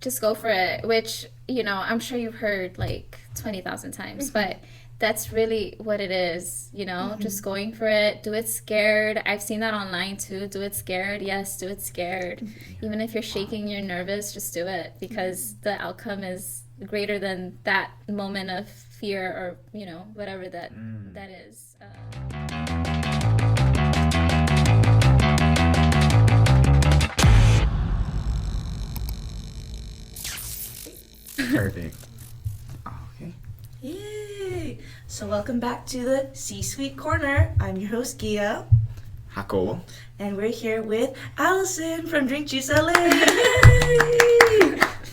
just go for it, which, I'm sure you've heard like 20,000 times, but that's really what it is, just going for it. Do it scared. I've seen that online too. Do it scared. Yes, do it scared. Even if you're shaking, you're nervous, just do it, because the outcome is greater than that moment of fear or, whatever that is. Perfect. Okay. Yay! So welcome back to the C-Suite Corner. I'm your host, Gia. Hako. And we're here with Allison from Drinkjuice LA.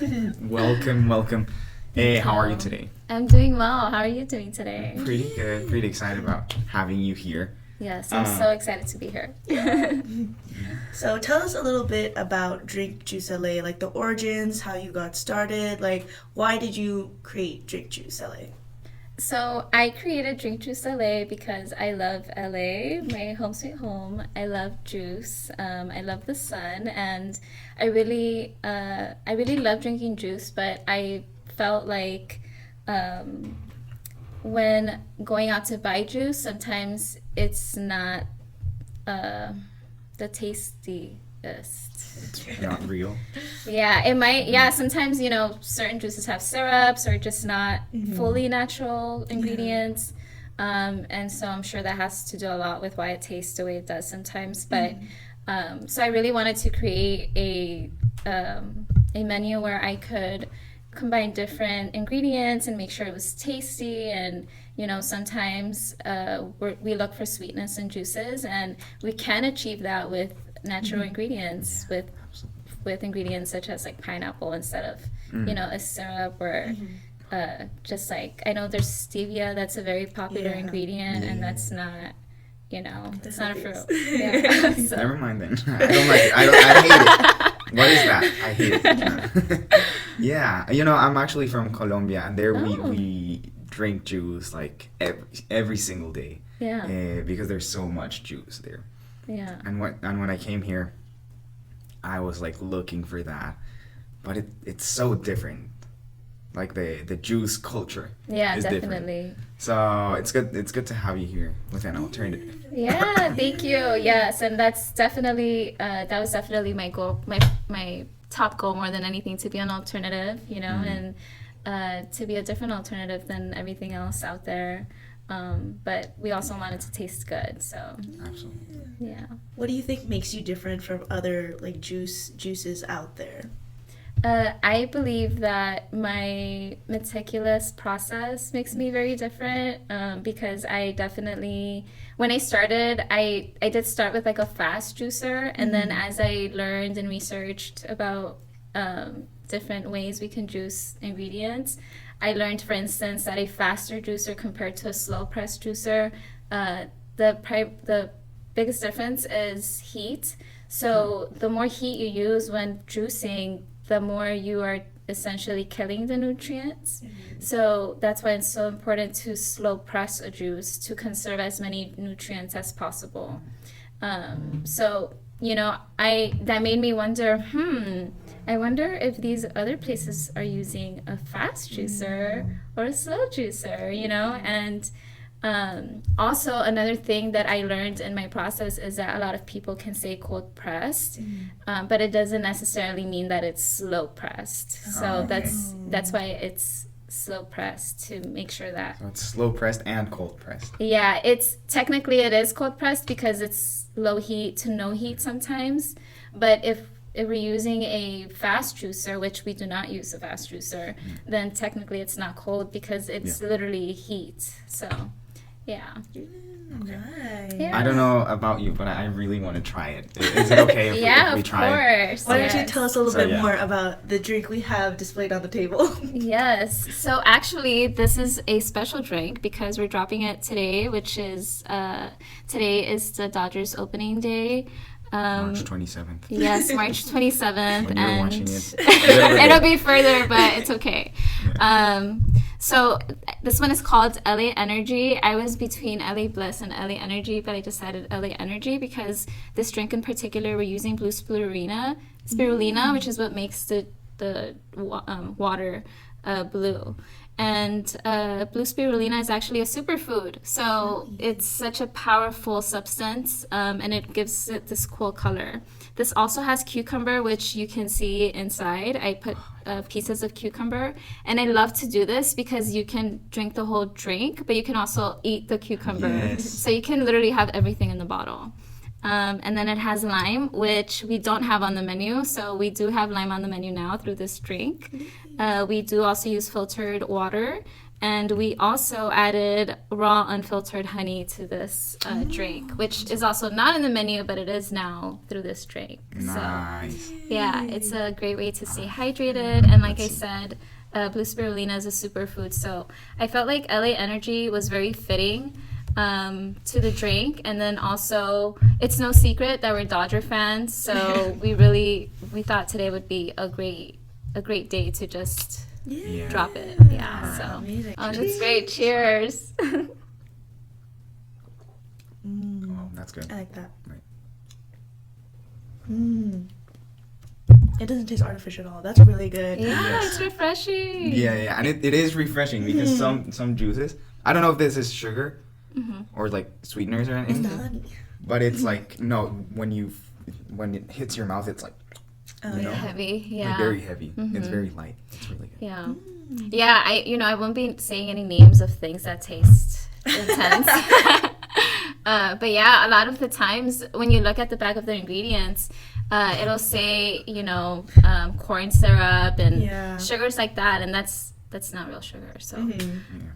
Yay! Welcome. Hey, how are you today? I'm doing well. How are you doing today? Pretty good. Pretty excited about having you here. Yes, I'm so excited to be here. So tell us a little bit about Drinkjuice LA, like the origins, how you got started, like why did you create Drinkjuice LA? So I created Drinkjuice LA because I love LA, my home sweet home. I love juice. I love the sun, and I really love drinking juice. But I felt like when going out to buy juice, sometimes it's not the tastiest. It's not real. Yeah, it might. Yeah, sometimes certain juices have syrups or just not fully natural ingredients, and so I'm sure that has to do a lot with why it tastes the way it does sometimes. But so I really wanted to create a menu where I could combine different ingredients and make sure it was tasty. And sometimes we look for sweetness in juices, and we can achieve that with natural ingredients, with ingredients such as like pineapple instead of a syrup, or just like, I know there's stevia, that's a very popular ingredient, and that's not it's not a fruit. Yeah. So. Never mind then. I don't like it. I hate it. What is that? I hate it. Yeah, I'm actually from Colombia, and there we drink juice like every single day. Yeah. Because there's so much juice there. Yeah. And when I came here, I was like looking for that, but it's so different. Like the juice culture. Yeah, is definitely. Different. So it's good to have you here with an alternative. Yeah, thank you. Yes, and that was definitely my goal, my top goal more than anything, to be an alternative, and to be a different alternative than everything else out there. But we also wanted to taste good, so. Absolutely. Yeah. What do you think makes you different from other like juices out there? I believe that my meticulous process makes me very different, because I definitely, when I started, I did start with like a fast juicer, and then as I learned and researched about different ways we can juice ingredients, I learned, for instance, that a faster juicer compared to a slow press juicer, the biggest difference is heat. So the more heat you use when juicing, the more you are essentially killing the nutrients. So that's why it's so important to slow press a juice to conserve as many nutrients as possible. So that made me wonder, I wonder if these other places are using a fast juicer or a slow juicer, and also another thing that I learned in my process is that a lot of people can say cold pressed, but it doesn't necessarily mean that it's slow pressed. So that's why it's slow pressed, to make sure that. So it's slow pressed and cold pressed. Yeah, it is cold pressed because it's low heat to no heat sometimes, but if we're using a fast juicer, which we do not use a fast juicer, then technically it's not cold because it's literally heat. So, yeah. Nice. Yeah. I don't know about you, but I really want to try it. Is it okay if we try it? Yeah, of course. Why don't you tell us a little bit more about the drink we have displayed on the table? Yes. So actually, this is a special drink because we're dropping it today, which is today is the Dodgers opening day. March 27th. Yes, March 27th. When you're watching it. It'll be further, but it's okay. Yeah. So this one is called LA Energy. I was between LA Bliss and LA Energy, but I decided LA Energy because this drink in particular, we're using blue spirulina, which is what makes the water blue. And blue spirulina is actually a superfood. So it's such a powerful substance, and it gives it this cool color. This also has cucumber, which you can see inside. I put pieces of cucumber. And I love to do this because you can drink the whole drink, but you can also eat the cucumber. Yes. So you can literally have everything in the bottle. And then it has lime, which we don't have on the menu. So we do have lime on the menu now through this drink. We do also use filtered water. And we also added raw unfiltered honey to this drink, which is also not in the menu, but it is now through this drink. Nice. So, yeah, it's a great way to stay hydrated. And like I said, blue spirulina is a superfood. So I felt like LA Energy was very fitting to the drink. And then also, it's no secret that we're Dodger fans. So we thought today would be a great day to just drop it. Yeah, so Amazing. oh, that's great. Cheers. Oh, that's good. I like that. Right. It doesn't taste artificial at all. That's really good. Yeah, Yes. it's refreshing. Yeah, and it is refreshing because some juices, I don't know if this is sugar or like sweeteners or It's anything, the honey. but it's like no, when it hits your mouth, it's like Oh, you know, yeah. Heavy. Yeah. like very heavy. It's very light. It's really good. Yeah. Yeah, I won't be saying any names of things that taste intense. But yeah, a lot of the times when you look at the back of the ingredients, it'll say, corn syrup and Yeah. sugars like that, and that's not real sugar. So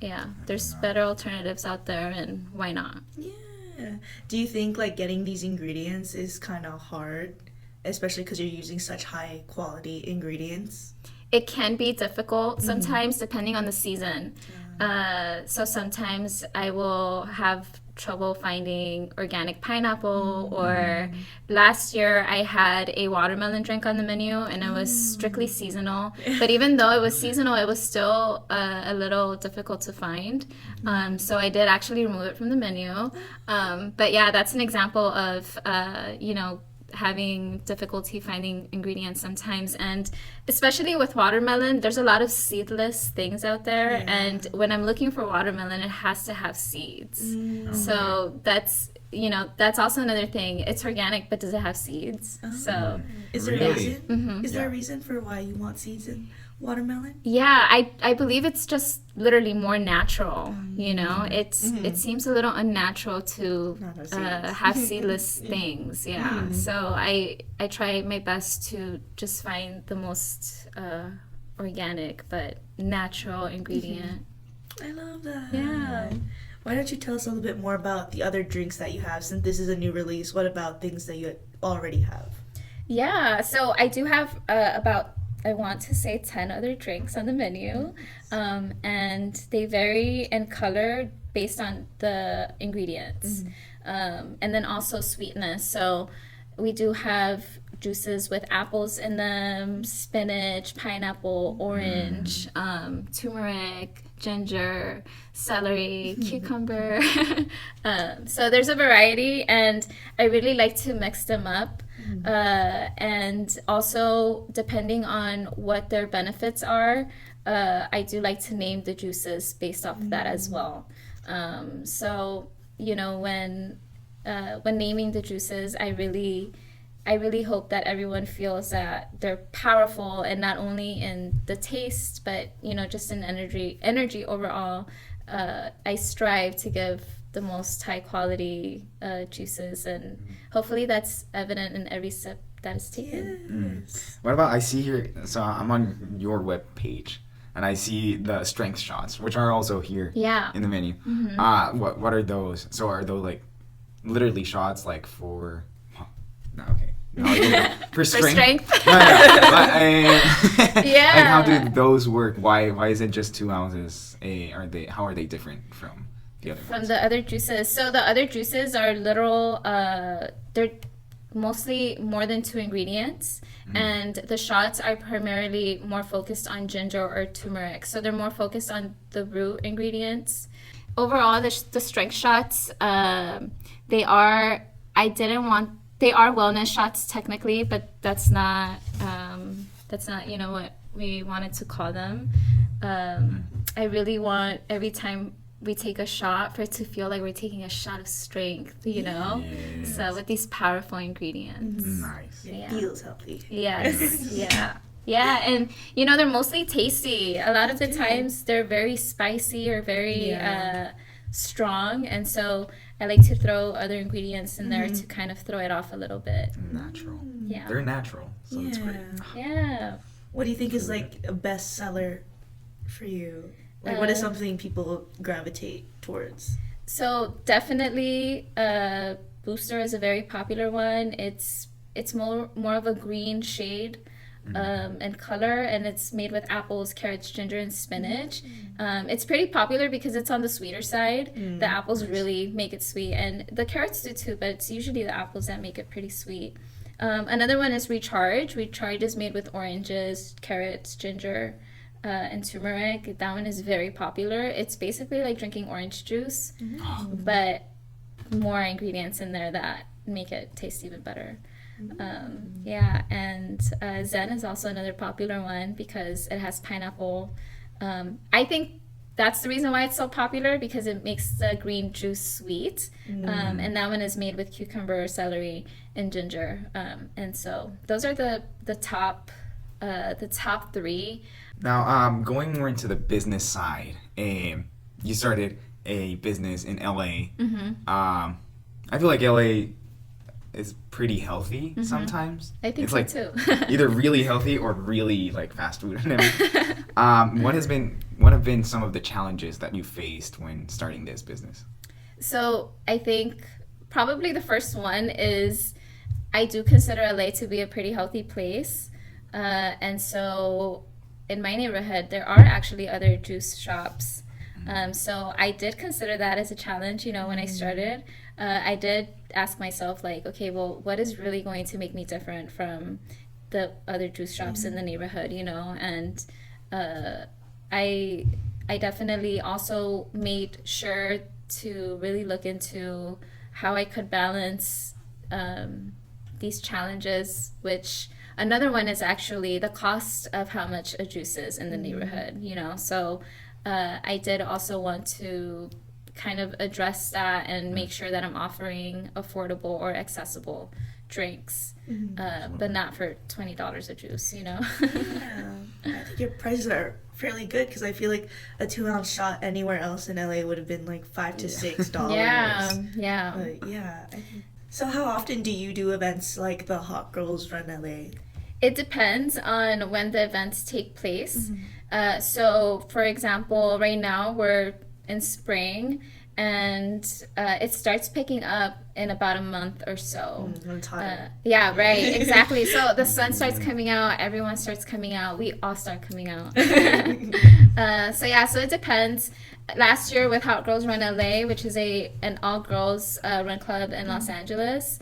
yeah, there's better alternatives out there, and why not? Yeah. Do you think like getting these ingredients is kind of hard, especially because you're using such high quality ingredients? It can be difficult sometimes depending on the season. So sometimes I will have trouble finding organic pineapple, or last year I had a watermelon drink on the menu and it was strictly seasonal. But even though it was seasonal, it was still a little difficult to find. So I did actually remove it from the menu. But yeah, that's an example of, having difficulty finding ingredients sometimes, and especially with watermelon, there's a lot of seedless things out there, and when I'm looking for watermelon, it has to have seeds. So that's also another thing. It's organic, but does it have seeds? So Is there Really? a reason? Is there a Yeah. reason for why you want seeds in watermelon? yeah, I believe it's just literally more natural. It seems a little unnatural to Not have seeds. have seedless things. Yeah, so I try my best to just find the most organic but natural ingredient. I love that. Yeah. Why don't you tell us a little bit more about the other drinks that you have, since this is a new release? What about things that you already have? Yeah, so I do have I want to say 10 other drinks on the menu, and they vary in color based on the ingredients, and then also sweetness. So we do have juices with apples in them, spinach, pineapple, orange, turmeric, ginger, celery, cucumber. So there's a variety, and I really like to mix them up. And also, depending on what their benefits are, I do like to name the juices based off of that as well. So, when naming the juices, I really hope that everyone feels that they're powerful, and not only in the taste, but just in energy overall. I strive to give the most high quality juices, and hopefully that's evident in every sip that is taken. What about, I see here, so I'm on your web page, and I see the strength shots, which are also here in the menu. What are those? So are those like literally shots like for, no, okay. No, for strength. Yeah. Like, how do those work? Why is it just 2 ounces? How are they different from the other From ones? the other juices. So the other juices are they're mostly more than 2 ingredients, and the shots are primarily more focused on ginger or turmeric. So they're more focused on the root ingredients. Overall, the strength shots, they are wellness shots technically, but that's not that's not, you know, what we wanted to call them. I really want every time we take a shot for it to feel like we're taking a shot of strength, you know? Yes. So with these powerful ingredients. Nice. It feels healthy. Yes. Yeah. Yeah, and you know, they're mostly tasty. A lot of the times they're very spicy or very strong, and so I like to throw other ingredients in there to kind of throw it off a little bit. Natural. Yeah. They're natural, so it's great. Yeah. What do you think is like a bestseller for you? Like, what is something people gravitate towards? So definitely, Booster is a very popular one. It's more of a green shade and color, and it's made with apples, carrots, ginger, and spinach. It's pretty popular because it's on the sweeter side. The apples really make it sweet, and the carrots do too, but it's usually the apples that make it pretty sweet. Another one is Recharge. Recharge is made with oranges, carrots, ginger, and turmeric. That one is very popular. It's basically like drinking orange juice, but more ingredients in there that make it taste even better. And Zen is also another popular one because it has pineapple. I think that's the reason why it's so popular, because it makes the green juice sweet. And that one is made with cucumber, celery, and ginger. And so those are the top three. Now, going more into the business side, you started a business in LA. I feel like LA is pretty healthy sometimes. I think it's so like too. either really healthy or really like fast food and everything. What have been some of the challenges that you faced when starting this business? So I think probably the first one is I do consider LA to be a pretty healthy place. And so in my neighborhood, there are actually other juice shops. So I did consider that as a challenge, you know, when I started. I did ask myself, like, okay, well, what is really going to make me different from the other juice shops in the neighborhood, you know? And I definitely also made sure to really look into how I could balance these challenges, which another one is actually the cost of how much a juice is in the neighborhood, you know? So I did also want to kind of address that and make sure that I'm offering affordable or accessible drinks, but not for $20 a juice, you know? I think your prices are fairly good, because I feel like a 2-ounce shot anywhere else in LA would have been like $5 to $6. Yeah. But so how often do you do events like the Hot Girls Run LA? It depends on when the events take place. So, for example, right now we're in spring, and it starts picking up in about a month or so. It's hot. Yeah, right, exactly. So the sun starts coming out, everyone starts coming out, we all start coming out. So it depends. Last year with Hot Girls Run LA, which is an all-girls run club in Los Angeles,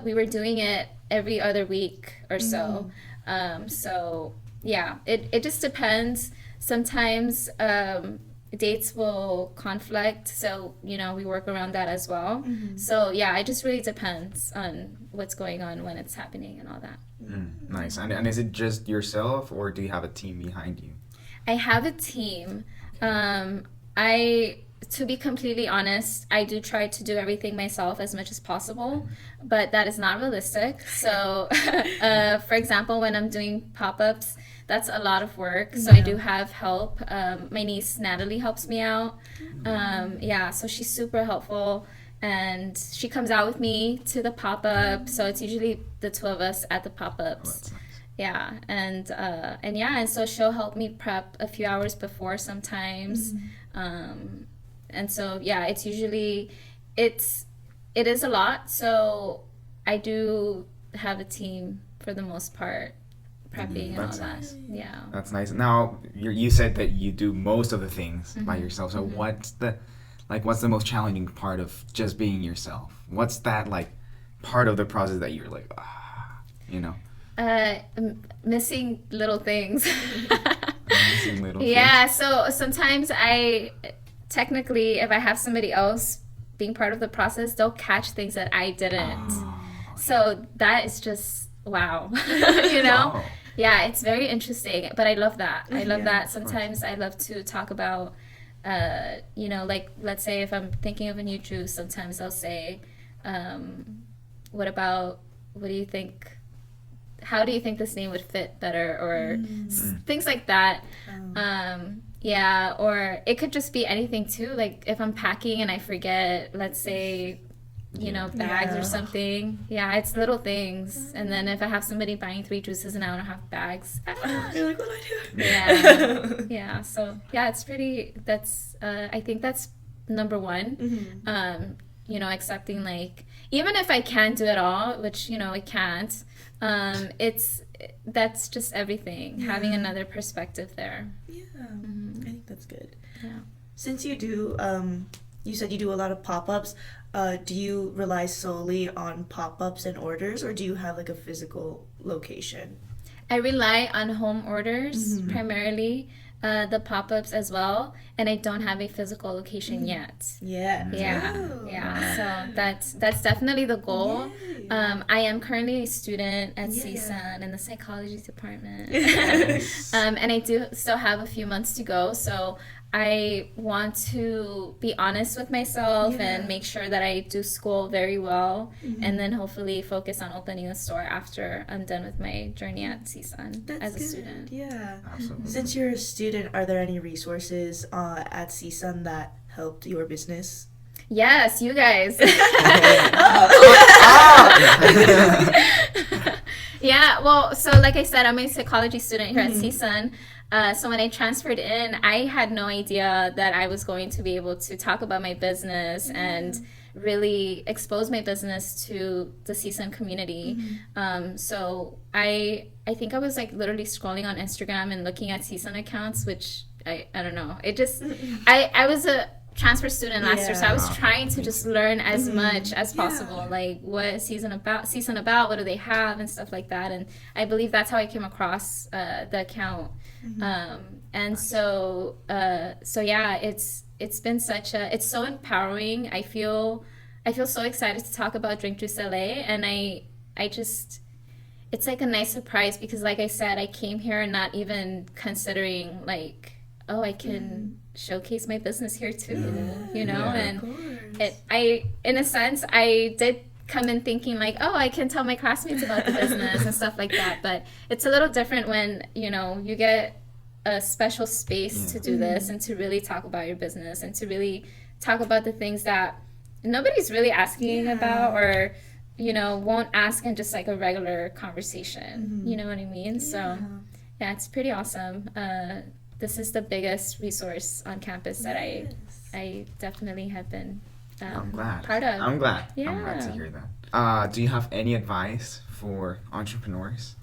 we were doing it every other week or so. It just depends. Sometimes dates will conflict, so you know, we work around that as well. So it just really depends on what's going on when it's happening and all that. Nice. And is it just yourself, or do you have a team behind you? I have a team. To be completely honest, I do try to do everything myself as much as possible, but that is not realistic. So, for example, when I'm doing pop-ups, that's a lot of work. So I do have help. My niece Natalie helps me out. So she's super helpful, and she comes out with me to the pop-up. So it's usually the two of us at the pop-ups. Yeah, and so she'll help me prep a few hours before sometimes. And so it's usually it is a lot. So I do have a team for the most part, prepping and all that. Nice. Yeah, that's nice. Now you said that you do most of the things by yourself. So what's the most challenging part of just being yourself? What's that like part of the process that you're like, you know? Missing little things. Missing little things. Yeah, so sometimes technically, if I have somebody else being part of the process, they'll catch things that I didn't. So that is just wow. You know? Yeah, it's very interesting, but I love that. I love Yeah, that. Sometimes I love to talk about, like let's say if I'm thinking of a new juice, sometimes I'll say, what about, what do you think? How do you think this name would fit better? Or things like that. Yeah, or it could just be anything too. Like if I'm packing and I forget, let's say, bags or something. Yeah, it's little things. And then if I have somebody buying 3 juices and I don't have bags, You're like, what do I do? yeah, yeah. So yeah, it's pretty. I think that's number one. Accepting like even if I can't do it all, which I can't. That's just everything. Having another perspective there. Yeah, I think that's good. Yeah. Since you do, you said you do a lot of pop-ups. Do you rely solely on pop-ups and orders, or do you have like a physical location? I rely on home orders primarily, the pop-ups as well, and I don't have a physical location yet. Yeah. Yeah. So that's definitely the goal. I am currently a student at CSUN in the psychology department, and I do still have a few months to go. So I want to be honest with myself and make sure that I do school very well, and then hopefully focus on opening a store after I'm done with my journey at CSUN as a student. Yeah. Absolutely. Since you're a student, are there any resources at CSUN that helped your business? Yes, you guys. Yeah, well, so like I said, I'm a psychology student here at CSUN. So when I transferred in, I had no idea that I was going to be able to talk about my business and really expose my business to the CSUN community. So I think I was like literally scrolling on Instagram and looking at CSUN accounts, which I don't know. It just I was a transfer student last year, so I was trying to just learn as much as possible, like what is CSUN about, what do they have, and stuff like that. And I believe that's how I came across the account. And so yeah, it's been it's so empowering. I feel so excited to talk about Drinkjuice LA, and I just, it's like a nice surprise because like I said, I came here not even considering like, oh, I can showcase my business here too, and in a sense, I did come in thinking like, oh, I can tell my classmates about the business and stuff like that, but it's a little different when, you get a special space to do this and to really talk about your business and to really talk about the things that nobody's really asking about or, won't ask in just like a regular conversation, you know what I mean? So yeah, it's pretty awesome. This is the biggest resource on campus that I definitely have been I'm glad. part of. I'm glad. Yeah. I'm glad to hear that. Do you have any advice for entrepreneurs?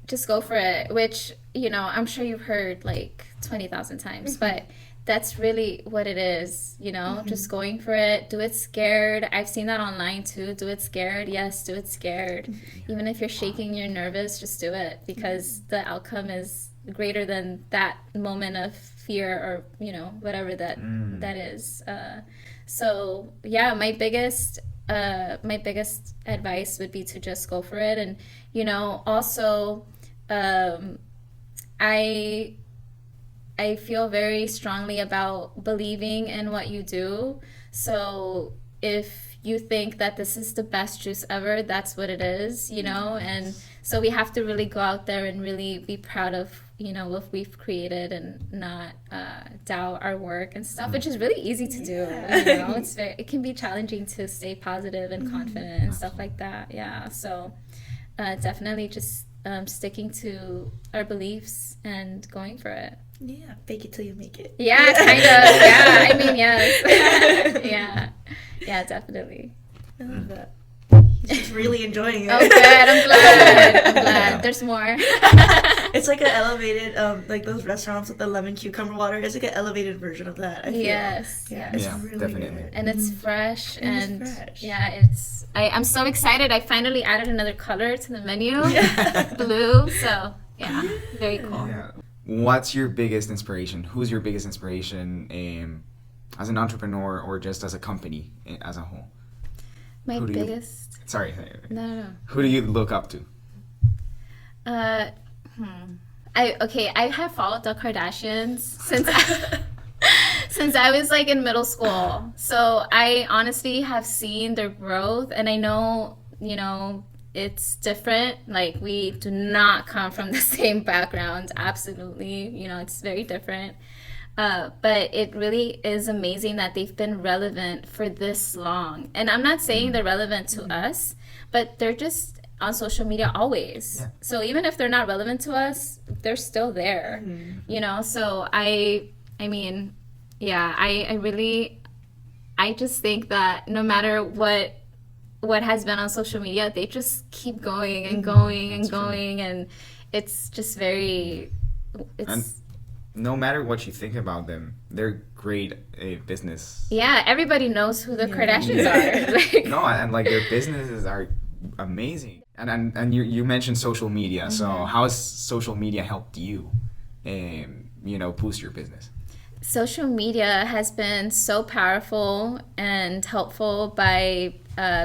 Just go for it, which, I'm sure you've heard like 20,000 times, but that's really what it is, just going for it. Do it scared. I've seen that online too. Do it scared. Yes, do it scared. Even if you're shaking, you're nervous, just do it because the outcome is greater than that moment of fear or whatever that is. So yeah, my biggest advice would be to just go for it. And also I feel very strongly about believing in what you do. So if you think that this is the best juice ever, that's what it is, and so we have to really go out there and really be proud of what we've created and not doubt our work and stuff, which is really easy to do. It can be challenging to stay positive and confident and stuff like that. Yeah, so definitely just sticking to our beliefs and going for it. Yeah, fake it till you make it. Yeah, kind of. Yeah, I mean, yes. Yeah, definitely. I love that. She's really enjoying it. Oh, good. I'm glad. There's more. It's like an elevated, like those restaurants with the lemon cucumber water. It's like an elevated version of that, I feel. Yes. Yeah, it's really definitely. good. And it's fresh. And it's fresh. Yeah, I'm so excited. I finally added another color to the menu. Blue. So, yeah, very cool. Yeah. What's your biggest inspiration? Who's your biggest inspiration as an entrepreneur or just as a company as a whole? My biggest... Sorry. No. Who do you look up to? Uh, I have followed the Kardashians since I was like in middle school. So I honestly have seen their growth, and I know, it's different. Like, we do not come from the same background. Absolutely. It's very different. But it really is amazing that they've been relevant for this long. And I'm not saying they're relevant to us, but they're just on social media always. Yeah. So even if they're not relevant to us, they're still there. So I mean, yeah, I just think that no matter what has been on social media, they just keep going and going and going, and it's just and no matter what you think about them, they're great business. Yeah, everybody knows who the Kardashians are. No, and like their businesses are amazing. And you mentioned social media. So how has social media helped you, boost your business? Social media has been so powerful and helpful by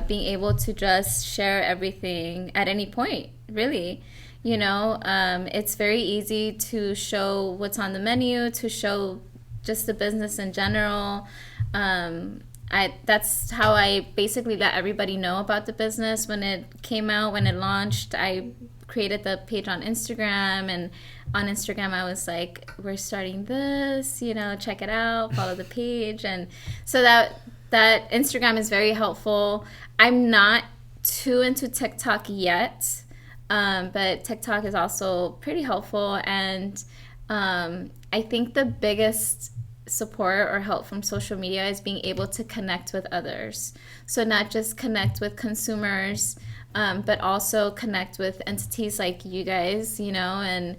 being able to just share everything at any point, really. It's very easy to show what's on the menu, to show just the business in general. That's how I basically let everybody know about the business when it came out, when it launched. I created the page on Instagram, and on Instagram I was like, we're starting this, check it out, follow the page. And so that Instagram is very helpful. I'm not too into TikTok yet, but TikTok is also pretty helpful. And I think the biggest support or help from social media is being able to connect with others. So not just connect with consumers, but also connect with entities like you guys, and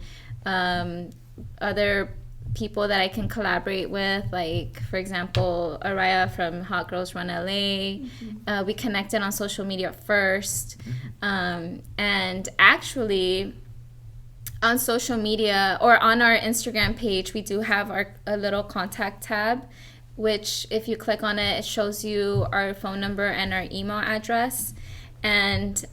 other people that I can collaborate with, like, for example, Araya from Hot Girls Run LA. We connected on social media first. And actually, on social media or on our Instagram page, we do have a little contact tab, which if you click on it, it shows you our phone number and our email address. And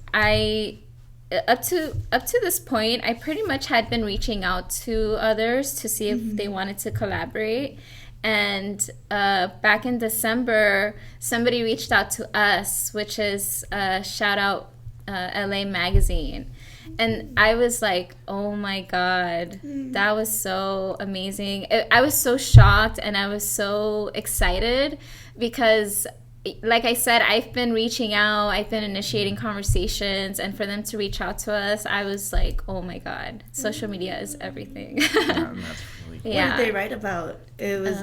up to this point, I pretty much had been reaching out to others to see if they wanted to collaborate. And back in December, somebody reached out to us, which is shout out LA Magazine. And I was like, oh my God, that was so amazing. I was so shocked and I was so excited because, like I said, I've been reaching out, I've been initiating conversations, and for them to reach out to us, I was like, oh my God, social media is everything. That's really cool. Yeah. What did they write about? It was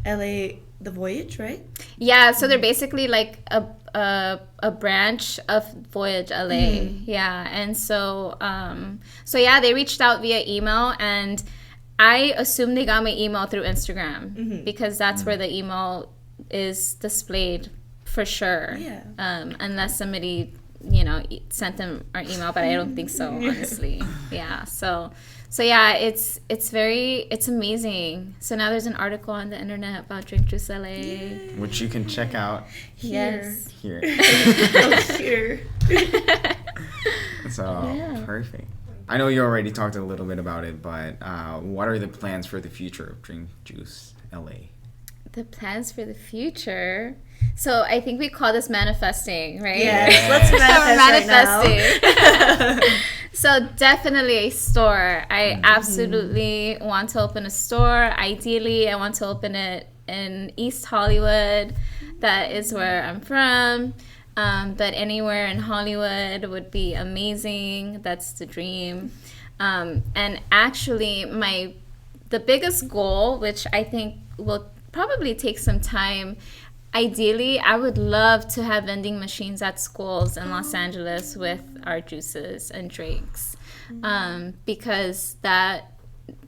LA, The Voyage, right? Yeah, so they're basically like a branch of Voyage LA. Yeah, and so yeah, they reached out via email, and I assume they got my email through Instagram because that's where the email is displayed for sure. Yeah. Unless somebody, sent them our email, but I don't think so, honestly. Yeah. So yeah, it's amazing. So now there's an article on the internet about Drinkjuice LA, which you can check out here. Here. So perfect. I know you already talked a little bit about it, but what are the plans for the future of Drinkjuice LA? The plans for the future. So I think we call this manifesting, right? Yes, let's manifest right now. So definitely a store. I absolutely want to open a store. Ideally, I want to open it in East Hollywood. That is where I'm from. But anywhere in Hollywood would be amazing. That's the dream. And actually, the biggest goal, which I think will probably take some time, ideally, I would love to have vending machines at schools in Los Angeles with our juices and drinks, because that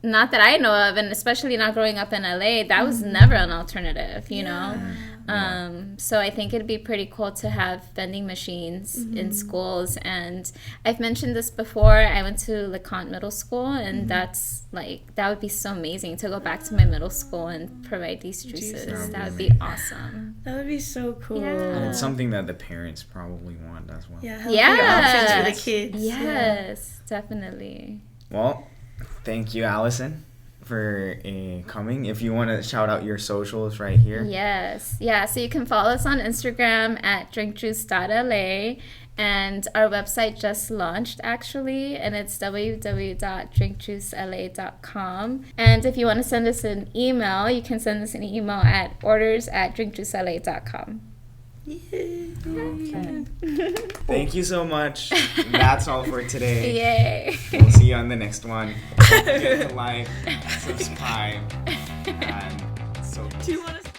not that I know of, and especially not growing up in LA, that was never an alternative, you know? So I think it'd be pretty cool to have vending machines in schools. And I've mentioned this before. I went to LeConte Middle School, and that's like, that would be so amazing to go back to my middle school and provide these juices. That would be awesome. That would be so cool. Yeah. And it's something that the parents probably want as well. Yeah, healthy options for the kids. Yes, definitely. Well, thank you, Allison, for coming. If you want to shout out your socials right here. Yes. Yeah, so you can follow us on Instagram at drinkjuice.la, and our website just launched actually, and it's www.drinkjuicela.com. And if you want to send us an email, you can send us an email at orders@drinkjuicela.com. Okay. Thank you so much. That's all for today. Yay. We'll see you on the next one. Don't forget to like, subscribe, and so. Do you want to